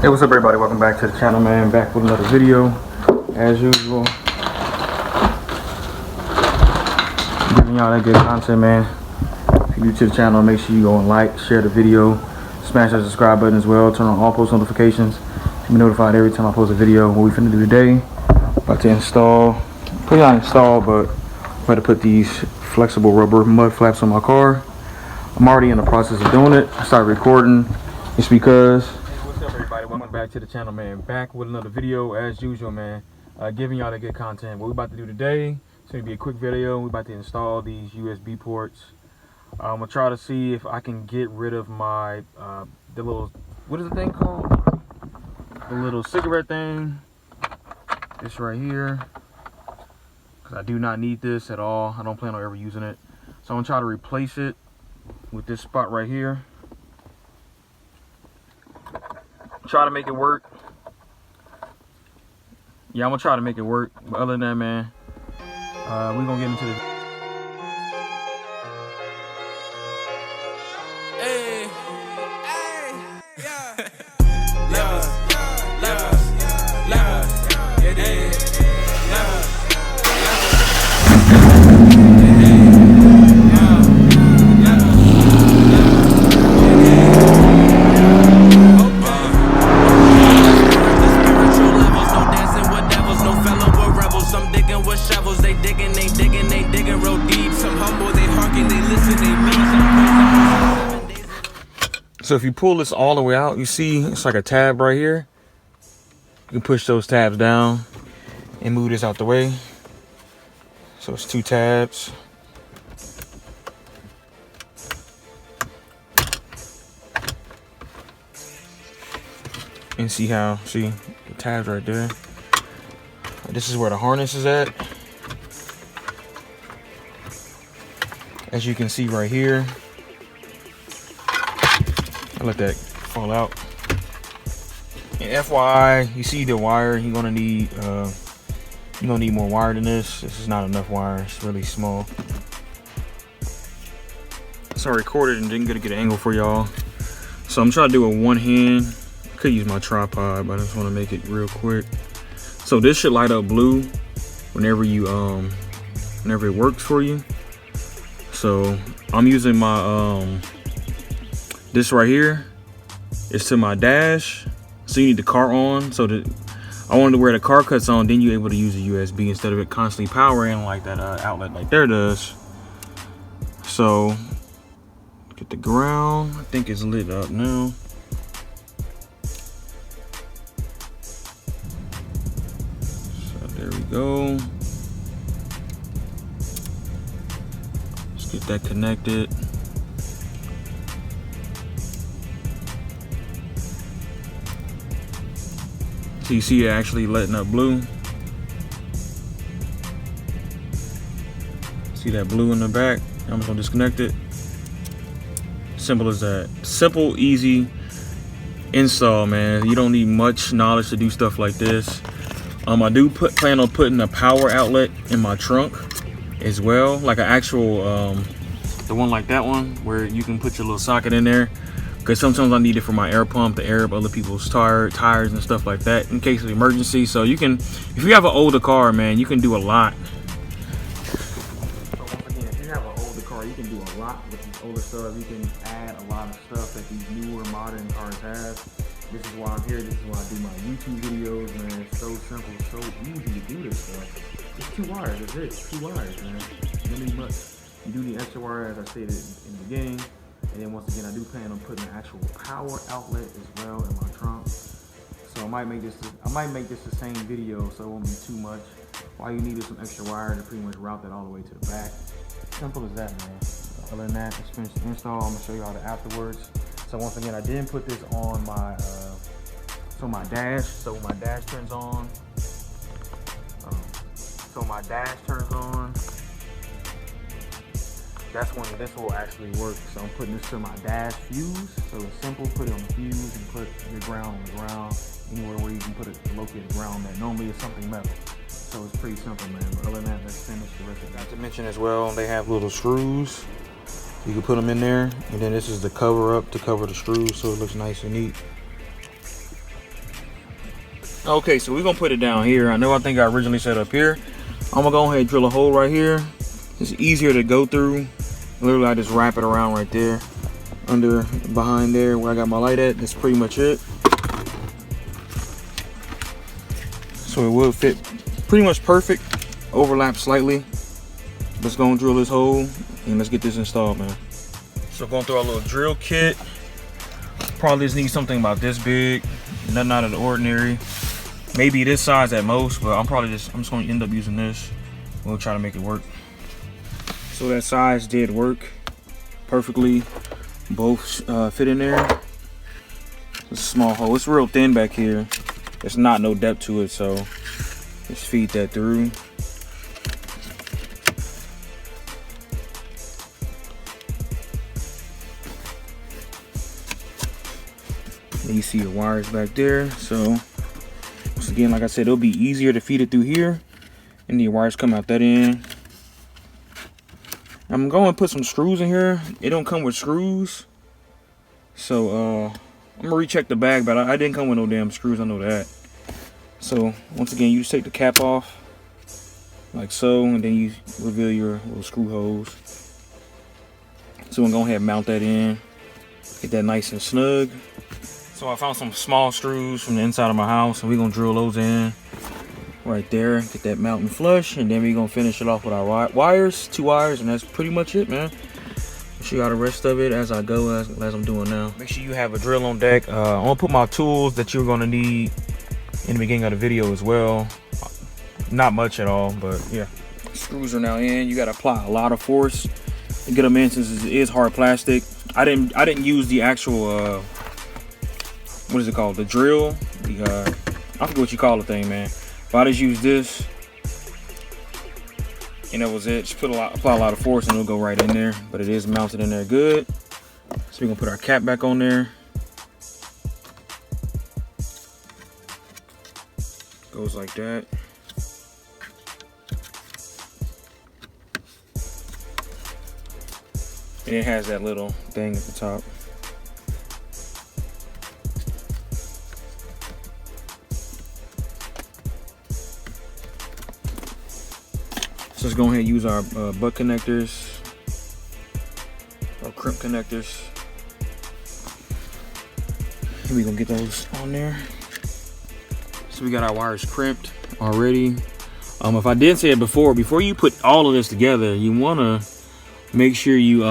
Hey, what's up everybody? Welcome back to the channel, man. Back with another video as usual. Giving y'all that good content, man. If you're new to the channel, make sure you go and like, share the video, smash that subscribe button as well, turn on all post notifications to be notified every time I post a video. What we finna do today, about to install, pretty not install, but I'm about to put these flexible rubber mud flaps on my car. I'm already in the process of doing it. I started recording. It's because welcome back to the channel, man. Back with another video as usual, man. Giving y'all that good content. What we about to do today, it's gonna be a quick video. We're about to install these USB ports. I'm gonna try to see if I can get rid of my the little, what is the thing called, the little cigarette thing, this right here, because I do not need this at all. I don't plan on ever using it, so I'm gonna try to replace it with this spot right here. Try to make it work. Yeah, I'm gonna try to make it work. But other than that, man, we're gonna get into the So if you pull this all the way out, you see it's like a tab right here. You can push those tabs down and move this out the way. So it's two tabs. And see how, see the tabs right there. This is where the harness is at. As you can see right here. Let that fall out. And FYI, you see the wire, you're gonna need more wire than this. This is not enough wire, it's really small. So I recorded and didn't get a good angle for y'all, so I'm trying to do a one hand. I could use my tripod, but I just want to make it real quick. So this should light up blue whenever you whenever it works for you. So I'm using my this right here is to my dash, so you need the car on. So that I wanted to where the car cuts on, then you're able to use a USB instead of it constantly powering like that outlet like there does. So get the ground. I think it's lit up now. So there we go. Let's get that connected. So you see it actually letting up blue. See that blue in the back? I'm just gonna disconnect it. Simple as that. Simple, easy install, man. You don't need much knowledge to do stuff like this. I do plan on putting a power outlet in my trunk as well, like an actual, the one like that one, where you can put your little socket in there. Because sometimes I need it for my air pump to air up other people's tires and stuff like that in case of emergency. So you can, if you have an older car, man, you can do a lot. So once again, if you have an older car, you can do a lot with these older stuff. You can add a lot of stuff that these newer modern cars have. This is why I'm here. This is why I do my YouTube videos, man. It's so simple, so easy to do this stuff. It's 2 wires, that's it. 2 wires, man. You don't need much. You do need extra wire, as I stated in the beginning. And then once again, I do plan on putting an actual power outlet as well in my trunk. So I might make this the same video, so it won't be too much. All you need is some extra wire to pretty much route that all the way to the back. Simple as that, man. Other than that, it's finished the install. I'm gonna show you all the afterwards. So once again, I didn't put this on my my dash. So when my dash turns on, that's when this will actually work. So I'm putting this to my dash fuse. So it's simple, put it on the fuse and put your ground on the ground. Anywhere where you can put it, locate the ground that normally is something metal. So it's pretty simple, man. But other than that, let's finish the rest of it. Not to mention as well, they have little screws. You can put them in there. And then this is the cover up to cover the screws so it looks nice and neat. Okay, so we're gonna put it down here. I think I originally set up here. I'm gonna go ahead and drill a hole right here. It's easier to go through. Literally, I just wrap it around right there, behind there where I got my light at. That's pretty much it. So it will fit pretty much perfect. Overlap slightly. Let's go and drill this hole and let's get this installed, man. So going through our little drill kit. Probably just need something about this big, nothing out of the ordinary. Maybe this size at most, but I'm just going to end up using this. We'll try to make it work. So that size did work perfectly. Both fit in there. It's a small hole. It's real thin back here. There's not no depth to it, so just feed that through. You see your wires back there. So once again, like I said, it'll be easier to feed it through here, and the wires come out that end. I'm going to put some screws in here. It don't come with screws, so I'm gonna recheck the bag, but I didn't come with no damn screws. I know that. So once again, you just take the cap off like so, and then you reveal your little screw holes. So I'm gonna go ahead and mount that in, get that nice and snug. So I found some small screws from the inside of my house, and we're gonna drill those in right there, get that mounting flush, and then we're gonna finish it off with our wires, 2 wires, and that's pretty much it, man. I'll show you how the rest of it as I go, as I'm doing now. Make sure you have a drill on deck. I'm gonna put my tools that you're gonna need in the beginning of the video as well. Not much at all, but yeah. Screws are now in. You gotta apply a lot of force to get them in, since it is hard plastic. I didn't use the actual what is it called? The drill. I forget what you call the thing, man. But I just used this, and that was it. Just apply a lot of force, and it'll go right in there. But it is mounted in there good. So we're gonna put our cap back on there. Goes like that. And it has that little thing at the top. So let's go ahead and use our butt connectors, or crimp connectors. And we're gonna get those on there. So we got our wires crimped already. If I didn't say it before you put all of this together, you wanna make sure you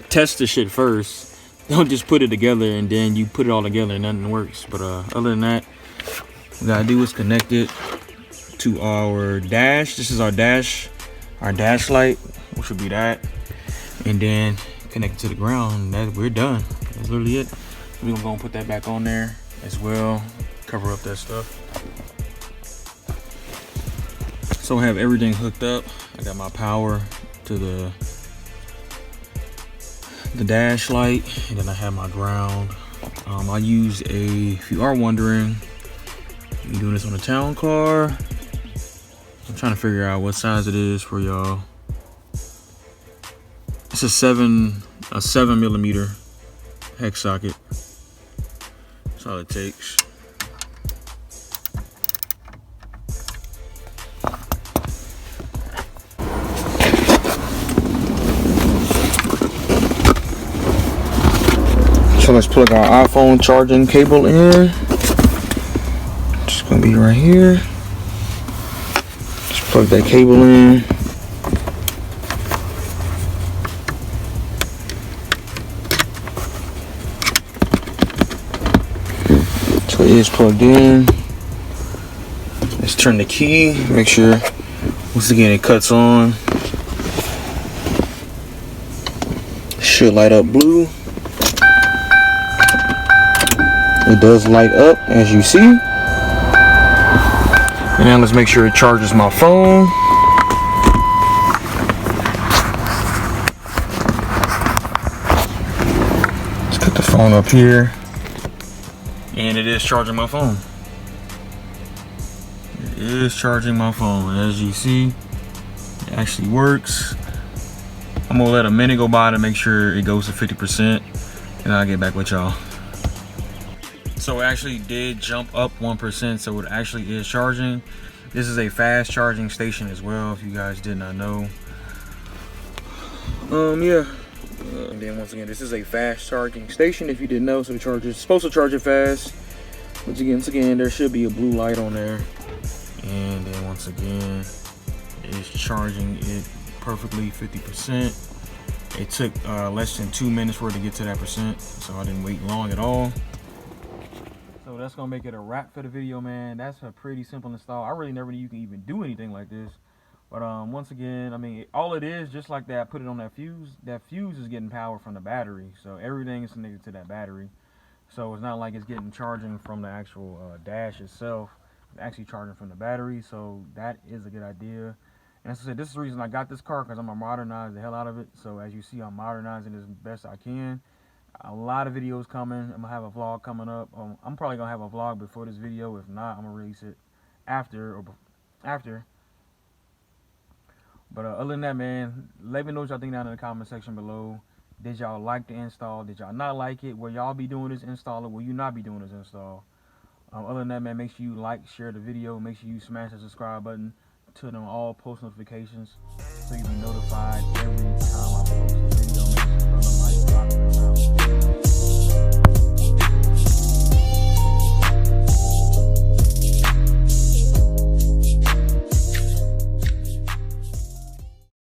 test the shit first. Don't just put it together and then you put it all together and nothing works. But other than that, what we gotta do is connect it to our dash. This is our dash light, which would be that, and then connect it to the ground. We're done. That's literally it. We're gonna go and put that back on there as well, cover up that stuff. So I have everything hooked up. I got my power to the dash light, and then I have my ground. I use if you are wondering, I'm doing this on a TownCar. I'm trying to figure out what size it is for y'all. It's a 7mm hex socket. That's all it takes. So let's plug our iPhone charging cable in. It's gonna be right here. Just plug that cable in. So it is plugged in. Let's turn the key. Make sure, once again, it cuts on. It should light up blue. It does light up, as you see. And now let's make sure it charges my phone. Let's put the phone up here. And it is charging my phone. It is charging my phone. As you see, it actually works. I'm gonna let a minute go by to make sure it goes to 50%, and I'll get back with y'all. So it actually did jump up 1%, so it actually is charging. This is a fast charging station as well, if you guys did not know. Yeah. And then once again, this is a fast charging station, if you didn't know. So the charger is supposed to charge it fast. Once again, there should be a blue light on there. And then once again, it's charging it perfectly, 50%. It took less than 2 minutes for it to get to that percent, so I didn't wait long at all. So that's gonna make it a wrap for the video, man. That's a pretty simple install. I really never knew you can even do anything like this. But once again, I mean, all it is, just like that, put it on that fuse. That fuse is getting power from the battery, so everything is connected to that battery. So it's not like it's getting charging from the actual dash itself. It's actually charging from the battery, so that is a good idea. And as I said, this is the reason I got this car, because I'm gonna modernize the hell out of it. So as you see, I'm modernizing it as best I can. A lot of videos coming. I'm gonna have a vlog coming up. I'm probably gonna have a vlog before this video. If not, I'm gonna release it after. But other than that, man, let me know what y'all think down in the comment section below. Did y'all like the install? Did y'all not like it? Will y'all be doing this install, or will you not be doing this install? Other than that, man, make sure you like, share the video. Make sure you smash the subscribe button, turn on all post notifications so you'll be notified every time I post a video. Make sure you drop it out.